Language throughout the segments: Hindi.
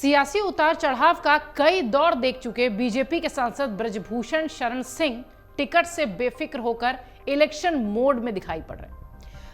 सियासी उतार चढ़ाव का कई दौर देख चुके बीजेपी के सांसद ब्रजभूषण शरण सिंह टिकट से बेफिक्र होकर इलेक्शन मोड में दिखाई पड़ रहे हैं।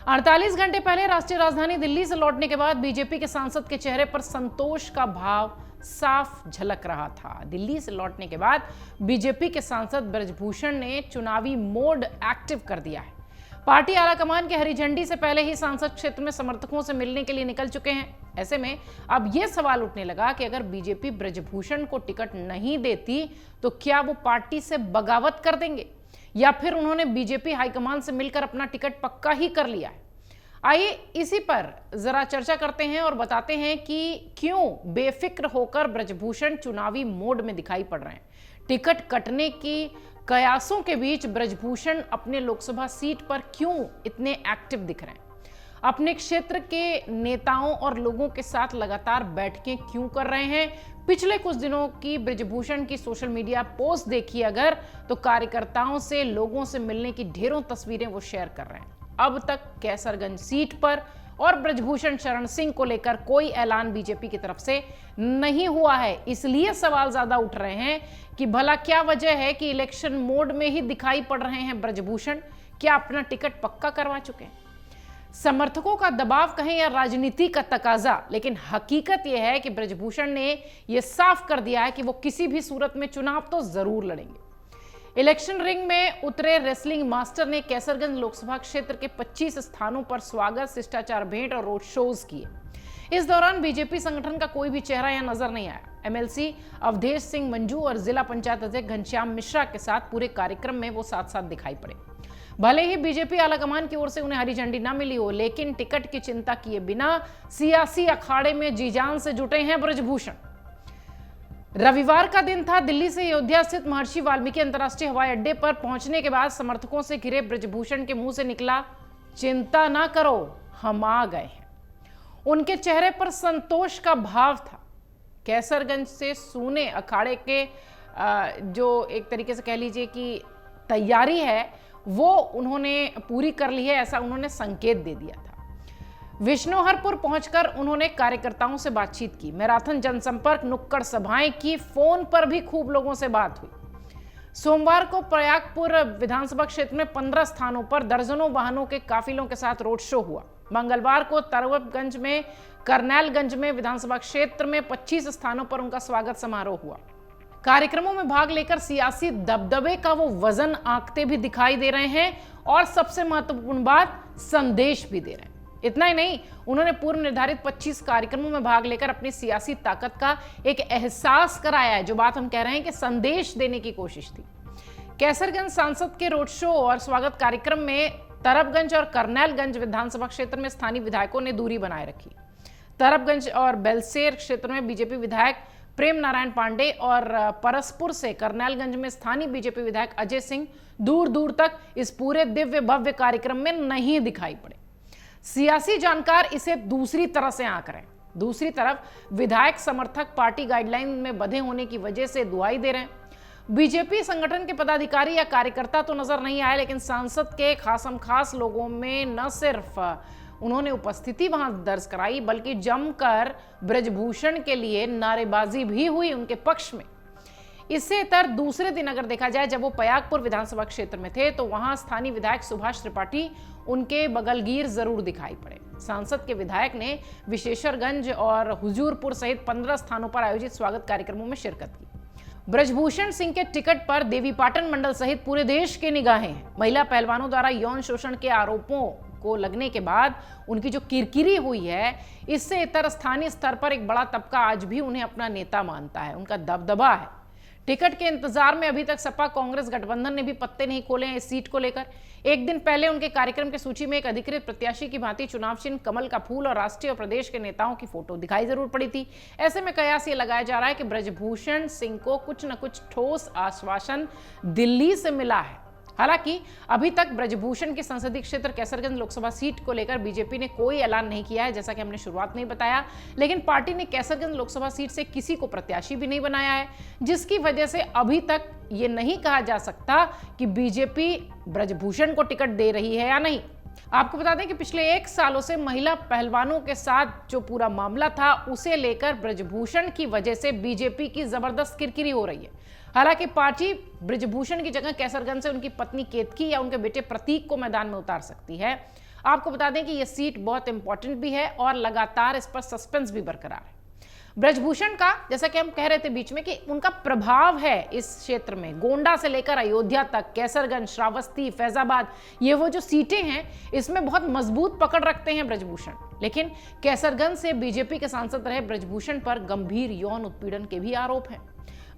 48 घंटे पहले राष्ट्रीय राजधानी दिल्ली से लौटने के बाद बीजेपी के सांसद के चेहरे पर संतोष का भाव साफ झलक रहा था। दिल्ली से लौटने के बाद बीजेपी के सांसद ब्रजभूषण ने चुनावी मोड एक्टिव कर दिया है। पार्टी आलाकमान के हरी झंडी से पहले ही सांसद क्षेत्र में समर्थकों से मिलने के लिए निकल चुके हैं। ऐसे में अब यह सवाल उठने लगा कि अगर बीजेपी ब्रजभूषण को टिकट नहीं देती तो क्या वो पार्टी से बगावत कर देंगे या फिर उन्होंने बीजेपी हाईकमान से मिलकर अपना टिकट पक्का ही कर लिया है। आइए इसी पर जरा चर्चा करते हैं और बताते हैं कि क्यों बेफिक्र होकर ब्रजभूषण चुनावी मोड में दिखाई पड़ रहे हैं। टिकट कटने की कयासों के बीच ब्रजभूषण अपने लोकसभा सीट पर क्यों इतने एक्टिव दिख रहे हैं, अपने क्षेत्र के नेताओं और लोगों के साथ लगातार बैठकें क्यों कर रहे हैं। पिछले कुछ दिनों की ब्रजभूषण की सोशल मीडिया पोस्ट देखी अगर तो कार्यकर्ताओं से लोगों से मिलने की ढेरों तस्वीरें वो शेयर कर रहे हैं। अब तक कैसरगंज सीट पर और ब्रजभूषण शरण सिंह को लेकर कोई ऐलान बीजेपी की तरफ से नहीं हुआ है। इसलिए सवाल ज्यादा उठ रहे हैं कि भला क्या वजह है कि इलेक्शन मोड में ही दिखाई पड़ रहे हैं ब्रजभूषण। क्या अपना टिकट पक्का करवा चुके हैं? समर्थकों का दबाव कहें या राजनीति का तकाजा, लेकिन हकीकत यह है कि ब्रजभूषण ने यह साफ कर दिया है कि वो किसी भी सूरत में चुनाव तो जरूर लड़ेंगे। इलेक्शन रिंग में उतरे रेसलिंग मास्टर ने कैसरगंज लोकसभा क्षेत्र के 25 स्थानों पर स्वागत, शिष्टाचार भेंट और रोड शोज किए। इस दौरान बीजेपी संगठन का कोई भी चेहरा यहां नजर नहीं आया। एमएलसी अवधेश सिंह मंजू और जिला पंचायत अध्यक्ष घनश्याम मिश्रा के साथ पूरे कार्यक्रम में वो साथ साथ दिखाई पड़े। भले ही बीजेपी आलाकमान की ओर से उन्हें हरी झंडी न मिली हो, लेकिन टिकट की चिंता किए बिना सियासी अखाड़े में जी जान से जुटे हैं ब्रजभूषण। रविवार का दिन था। दिल्ली से अयोध्या स्थित महर्षि वाल्मीकि अंतर्राष्ट्रीय हवाई अड्डे पर पहुंचने के बाद समर्थकों से घिरे ब्रजभूषण के मुंह से निकला, चिंता ना करो, हम आ गए हैं। उनके चेहरे पर संतोष का भाव था। कैसरगंज से सूने अखाड़े के जो एक तरीके से कह लीजिए कि तैयारी है वो उन्होंने पूरी कर ली है, ऐसा उन्होंने संकेत दे दिया था। विष्णुहरपुर पहुंचकर उन्होंने कार्यकर्ताओं से बातचीत की, मैराथन जनसंपर्क, नुक्कड़ सभाएं की, फोन पर भी खूब लोगों से बात हुई। सोमवार को प्रयागपुर विधानसभा क्षेत्र में 15 स्थानों पर दर्जनों वाहनों के काफिलों के साथ रोड शो हुआ। मंगलवार को तरवबगंज में, करनैलगंज में, विधानसभा क्षेत्र में 25 स्थानों पर उनका स्वागत समारोह हुआ। कार्यक्रमों में भाग लेकर सियासी दबदबे का वो वजन आंकते भी दिखाई दे रहे हैं और सबसे महत्वपूर्ण बात, संदेश भी दे रहे हैं। इतना ही नहीं, उन्होंने पूर्व निर्धारित 25 कार्यक्रमों में भाग लेकर अपनी सियासी ताकत का एक एहसास कराया है। जो बात हम कह रहे हैं कि संदेश देने की कोशिश थी। कैसरगंज सांसद के रोड शो और स्वागत कार्यक्रम में तरबगंज और करनैलगंज विधानसभा क्षेत्र में स्थानीय विधायकों ने दूरी बनाए रखी। तरबगंज और बेलसेर क्षेत्र में बीजेपी विधायक प्रेम नारायण पांडे और परसपुर से करनैलगंज में स्थानीय बीजेपी विधायक अजय सिंह दूर दूर तक इस पूरे दिव्य भव्य कार्यक्रम में नहीं दिखाई पड़े। सियासी जानकार इसे दूसरी तरह से आंक रहे हैं। दूसरी तरफ विधायक समर्थक पार्टी गाइडलाइन में बंधे होने की वजह से दुहाई दे रहे हैं। बीजेपी संगठन के पदाधिकारी या कार्यकर्ता तो नजर नहीं आए, लेकिन सांसद के खासम खास लोगों में न सिर्फ उन्होंने उपस्थिति वहां दर्ज कराई, बल्कि जमकर ब्रजभूषण के लिए नारेबाजी भी हुई उनके पक्ष में। इससे इतर दूसरे दिन अगर देखा जाए, जब वो प्रयागपुर विधानसभा क्षेत्र में थे तो वहां स्थानीय विधायक सुभाष त्रिपाठी उनके बगलगीर जरूर दिखाई पड़े। सांसद के विधायक ने विशेषरगंज और हुजूरपुर सहित 15 स्थानों पर आयोजित स्वागत कार्यक्रमों में शिरकत की। ब्रजभूषण सिंह के टिकट पर देवीपाटन मंडल सहित पूरे देश की निगाहें हैं। महिला पहलवानों द्वारा यौन शोषण के आरोपों को लगने के बाद उनकी जो किरकिरी हुई है, इससे इतर स्थानीय स्तर पर एक बड़ा तबका आज भी उन्हें अपना नेता मानता है, उनका दबदबा है। टिकट के इंतजार में अभी तक सपा कांग्रेस गठबंधन ने भी पत्ते नहीं खोले हैं इस सीट को लेकर। एक दिन पहले उनके कार्यक्रम की सूची में एक अधिकृत प्रत्याशी की भांति चुनाव चिन्ह, कमल का फूल और राष्ट्रीय और प्रदेश के नेताओं की फोटो दिखाई जरूर पड़ी थी। ऐसे में कयास ये लगाया जा रहा है कि ब्रजभूषण सिंह को कुछ न कुछ ठोस आश्वासन दिल्ली से मिला है। हालांकि अभी तक ब्रजभूषण के संसदीय क्षेत्र कैसरगंज लोकसभा सीट को लेकर बीजेपी ने कोई ऐलान नहीं किया है, जैसा कि हमने शुरुआत में बताया, लेकिन पार्टी ने कैसरगंज लोकसभा सीट से किसी को प्रत्याशी भी नहीं बनाया है, जिसकी वजह से अभी तक ये नहीं कहा जा सकता कि बीजेपी ब्रजभूषण को टिकट दे रही है या नहीं। आपको बता दें कि पिछले 1 सालों से महिला पहलवानों के साथ जो पूरा मामला था उसे लेकर ब्रजभूषण की वजह से बीजेपी की जबरदस्त किरकिरी हो रही है। हालांकि पार्टी ब्रजभूषण की जगह कैसरगंज से उनकी पत्नी केतकी या उनके बेटे प्रतीक को मैदान में उतार सकती है। आपको बता दें कि यह सीट बहुत इंपॉर्टेंट भी है और लगातार इस पर सस्पेंस भी बरकरार है। ब्रजभूषण का, जैसा कि हम कह रहे थे बीच में, कि उनका प्रभाव है इस क्षेत्र में, गोंडा से लेकर अयोध्या तक, कैसरगंज, श्रावस्ती, फैजाबाद, ये वो जो सीटें हैं इसमें बहुत मजबूत पकड़ रखते हैं ब्रजभूषण। लेकिन कैसरगंज से बीजेपी के सांसद रहे ब्रजभूषण पर गंभीर यौन उत्पीड़न के भी आरोप हैं।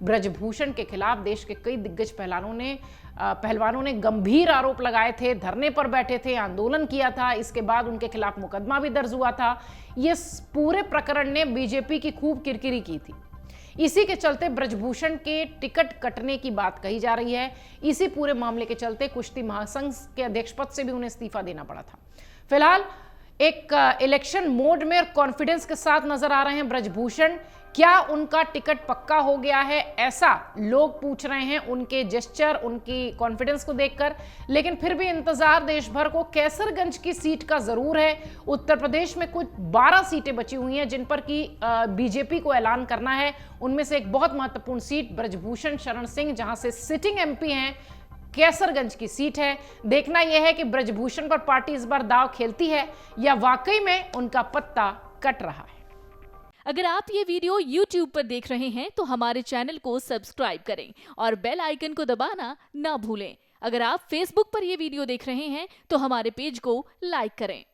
ब्रजभूषण के खिलाफ देश के कई दिग्गज पहलवानों ने गंभीर आरोप लगाए थे, धरने पर बैठे थे, आंदोलन किया था। इसके बाद उनके खिलाफ मुकदमा भी दर्ज हुआ था। ये पूरे प्रकरण ने बीजेपी की खूब किरकिरी की थी। इसी के चलते ब्रजभूषण के टिकट कटने की बात कही जा रही है। इसी पूरे मामले के चलते कुश्ती महासंघ के अध्यक्ष पद से भी उन्हें इस्तीफा देना पड़ा था। फिलहाल एक इलेक्शन मोड में और कॉन्फिडेंस के साथ नजर आ रहे हैं ब्रजभूषण। क्या उनका टिकट पक्का हो गया है, ऐसा लोग पूछ रहे हैं उनके जेस्चर, उनकी कॉन्फिडेंस को देखकर। लेकिन फिर भी इंतजार देश भर को कैसरगंज की सीट का जरूर है। उत्तर प्रदेश में कुछ 12 सीटें बची हुई हैं जिन पर कि बीजेपी को ऐलान करना है। उनमें से एक बहुत महत्वपूर्ण सीट ब्रजभूषण शरण सिंह, जहां से सिटिंग एमपी हैं, कैसरगंज की सीट है। देखना यह है कि ब्रजभूषण पर पार्टी इस बार दांव खेलती है या वाकई में उनका पत्ता कट रहा है। अगर आप ये वीडियो YouTube पर देख रहे हैं तो हमारे चैनल को सब्सक्राइब करें और बेल आइकन को दबाना ना भूलें। अगर आप Facebook पर ये वीडियो देख रहे हैं तो हमारे पेज को लाइक करें।